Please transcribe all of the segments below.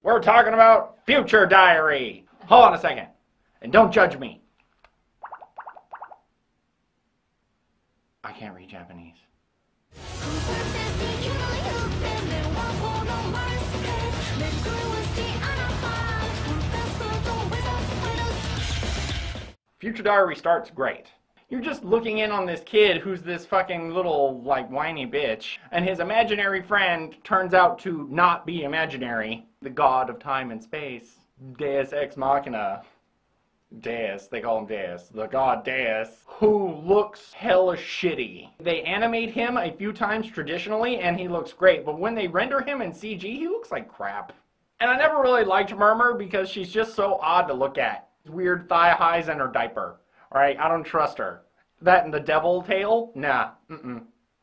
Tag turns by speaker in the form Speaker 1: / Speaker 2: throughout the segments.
Speaker 1: We're talking about Future Diary. Hold on a second. And don't judge me. I can't read Japanese. Future Diary starts great. You're just looking in on this kid who's this fucking little, like, whiny bitch, and his imaginary friend turns out to not be imaginary. The god of time and space. Deus Ex Machina. Deus, they call him Deus. The god Deus, who looks hella shitty. They animate him a few times traditionally, and he looks great, but when they render him in CG, he looks like crap. And I never really liked Murmur because she's just so odd to look at. Weird thigh highs in her diaper. Alright, I don't trust her. That and the devil tail? Nah,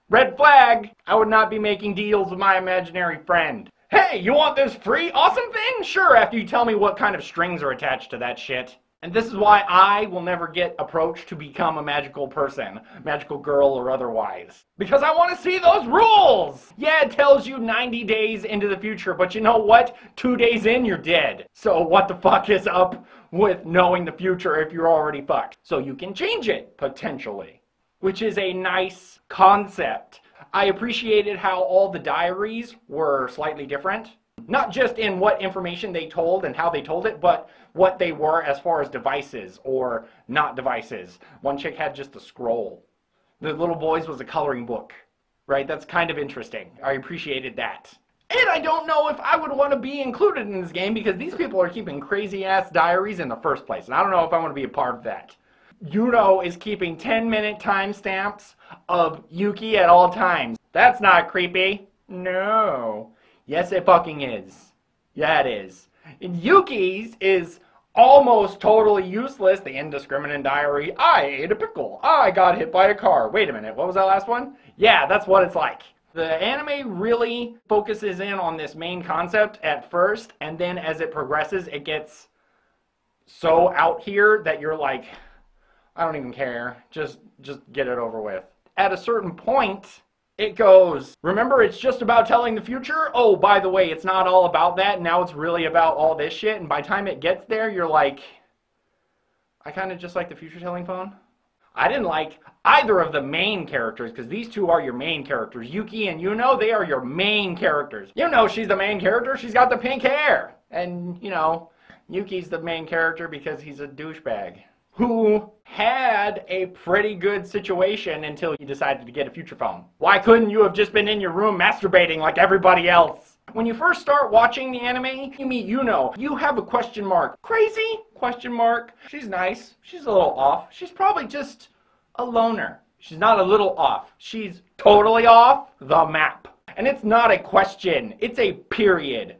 Speaker 1: Red flag! I would not be making deals with my imaginary friend. Hey, you want this free awesome thing? Sure, after you tell me what kind of strings are attached to that shit. And this is why I will never get approached to become a magical person, magical girl or otherwise. Because I want to see those rules! Yeah, it tells you 90 days into the future, but you know what? 2 days in, you're dead. So what the fuck is up with knowing the future if you're already fucked? So you can change it, potentially. Which is a nice concept. I appreciated how all the diaries were slightly different. Not just in what information they told and how they told it, but what they were as far as devices or not devices. One chick had just a scroll. The little boy's was a coloring book, right? That's kind of interesting. I appreciated that. And I don't know if I would want to be included in this game because these people are keeping crazy-ass diaries in the first place. And I don't know if I want to be a part of that. Yuno is keeping 10-minute timestamps of Yuki at all times. That's not creepy. No. Yes, it fucking is. Yeah, it is. And Yuki's is almost totally useless. The indiscriminate diary. I ate a pickle. I got hit by a car. Wait a minute, what was that last one? Yeah, that's what it's like. The anime really focuses in on this main concept at first, and then as it progresses, it gets so out here that you're like, I don't even care. Just get it over with. At a certain point, it goes, remember it's just about telling the future? Oh, by the way, it's not all about that. Now it's really about all this shit. And by the time it gets there, you're like, I kind of just like the future telling phone. I didn't like either of the main characters because these two are your main characters. Yuki and Yuno, they are your main characters. Yuno, she's the main character. She's got the pink hair. And, you know, Yuki's the main character because he's a douchebag who had a pretty good situation until you decided to get a future phone. Why couldn't you have just been in your room masturbating like everybody else? When you first start watching the anime, you meet Yuno. You have a question mark. Crazy? Question mark. She's nice. She's a little off. She's probably just a loner. She's not a little off. She's totally off the map. And it's not a question. It's a period.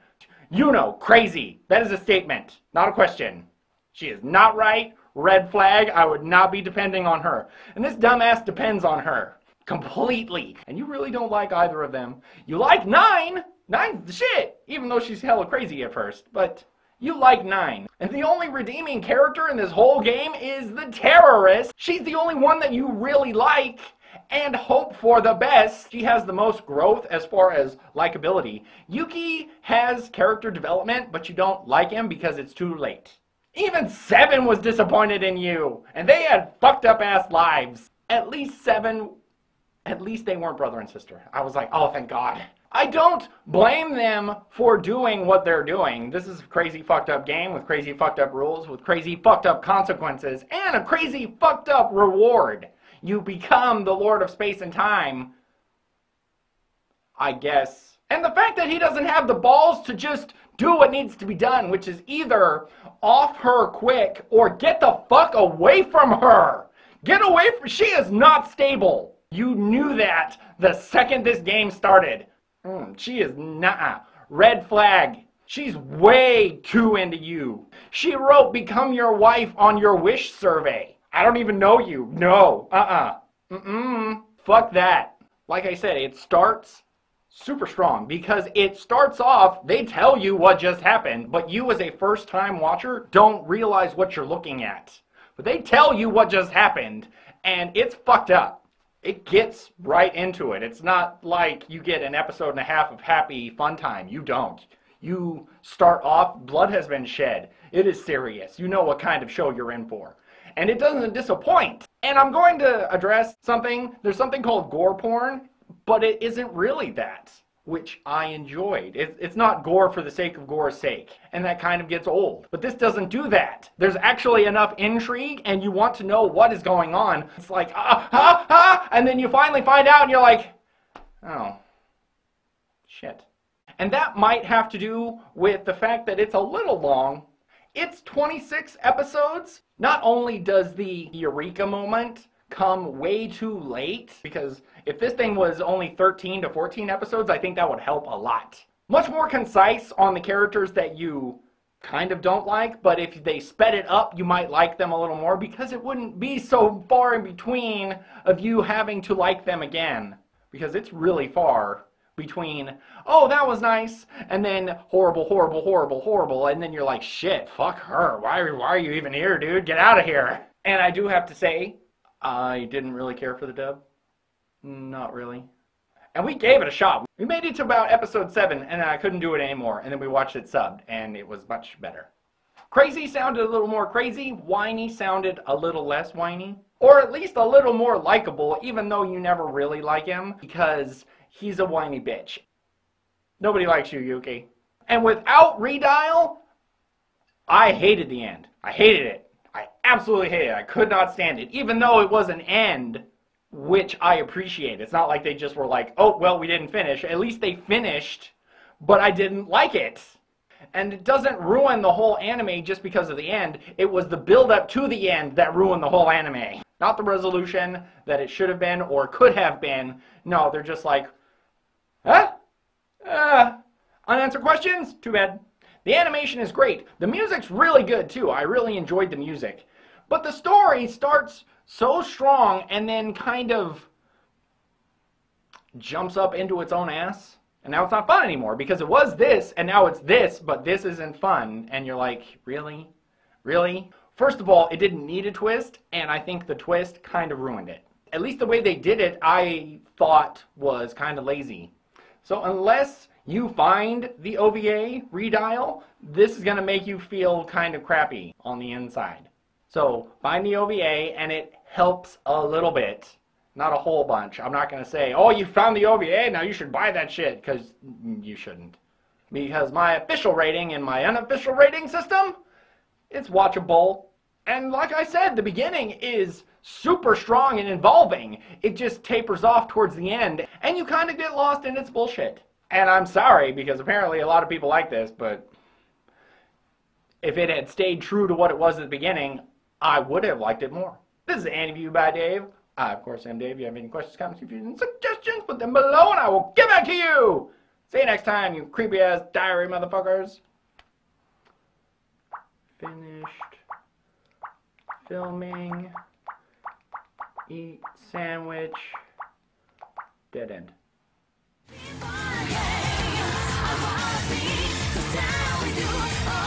Speaker 1: Yuno, crazy. That is a statement, not a question. She is not right. Red flag, I would not be depending on her. And this dumbass depends on her. Completely. And you really don't like either of them. You like 9. 9's the shit. Even though she's hella crazy at first. But you like 9. And the only redeeming character in this whole game is the terrorist. She's the only one that you really like and hope for the best. She has the most growth as far as likability. Yuki has character development, but you don't like him because it's too late. Even 7 was disappointed in you, and they had fucked up ass lives. At least 7, at least they weren't brother and sister. I was like, oh, thank God. I don't blame them for doing what they're doing. This is a crazy fucked up game with crazy fucked up rules, with crazy fucked up consequences, and a crazy fucked up reward. You become the Lord of Space and Time, I guess. And the fact that he doesn't have the balls to just do what needs to be done, which is either off her quick or get the fuck away from her. Get away from, she is not stable. You knew that the second this game started. She is not. Red flag. She's way too into you. She wrote become your wife on your wish survey. I don't even know you. No. Fuck that. Like I said, it starts super strong because it starts off, they tell you what just happened, but you as a first-time watcher don't realize what you're looking at. But they tell you what just happened, and it's fucked up. It gets right into it. It's not like you get an episode and a half of happy fun time. You don't. You start off, blood has been shed. It is serious. You know what kind of show you're in for. And it doesn't disappoint. And I'm going to address something. There's something called gore porn, but it isn't really that, which I enjoyed. It's not gore for the sake of gore's sake, and that kind of gets old. But this doesn't do that. There's actually enough intrigue, and you want to know what is going on. It's like, and then you finally find out, and you're like, oh, shit. And that might have to do with the fact that it's a little long. It's 26 episodes. Not only does the eureka moment come way too late, because if this thing was only 13 to 14 episodes, I think that would help a lot. Much more concise on the characters that you kind of don't like, but if they sped it up, you might like them a little more, because it wouldn't be so far in between of you having to like them again, because it's really far between, oh, that was nice, and then horrible, horrible, horrible, horrible, and then you're like, shit, fuck her, why are you even here, dude? Get out of here. And I do have to say, I didn't really care for the dub. Not really. And we gave it a shot. We made it to about episode 7, and I couldn't do it anymore, and then we watched it subbed, and it was much better. Crazy sounded a little more crazy, whiny sounded a little less whiny, or at least a little more likable, even though you never really like him, because he's a whiny bitch. Nobody likes you, Yuki. And without redial, I hated the end. I hated it. I absolutely hated it. I could not stand it. Even though it was an end, which I appreciate. It's not like they just were like, oh, well, we didn't finish. At least they finished, but I didn't like it. And it doesn't ruin the whole anime just because of the end. It was the build-up to the end that ruined the whole anime. Not the resolution that it should have been or could have been. No, they're just like, huh? Unanswered questions? Too bad. The animation is great. The music's really good too. I really enjoyed the music. But the story starts so strong and then kind of jumps up into its own ass. And now it's not fun anymore because it was this and now it's this, but this isn't fun. And you're like, really? Really? First of all, it didn't need a twist, and I think the twist kind of ruined it. At least the way they did it, I thought was kind of lazy. So unless you find the OVA redial, this is going to make you feel kind of crappy on the inside. So find the OVA, and it helps a little bit. Not a whole bunch. I'm not going to say, oh, you found the OVA, now you should buy that shit, because you shouldn't. Because my official rating and my unofficial rating system, it's watchable. And like I said, the beginning is super strong and involving. It just tapers off towards the end, and you kind of get lost in its bullshit. And I'm sorry, because apparently a lot of people like this, but if it had stayed true to what it was at the beginning, I would have liked it more. This is AniView by Dave. I, of course, am Dave. If you have any questions, comments, confusions, suggestions, put them below, and I will get back to you. See you next time, you creepy-ass diary motherfuckers. Finished filming. Eat sandwich. Dead end. I wanna see just how we do.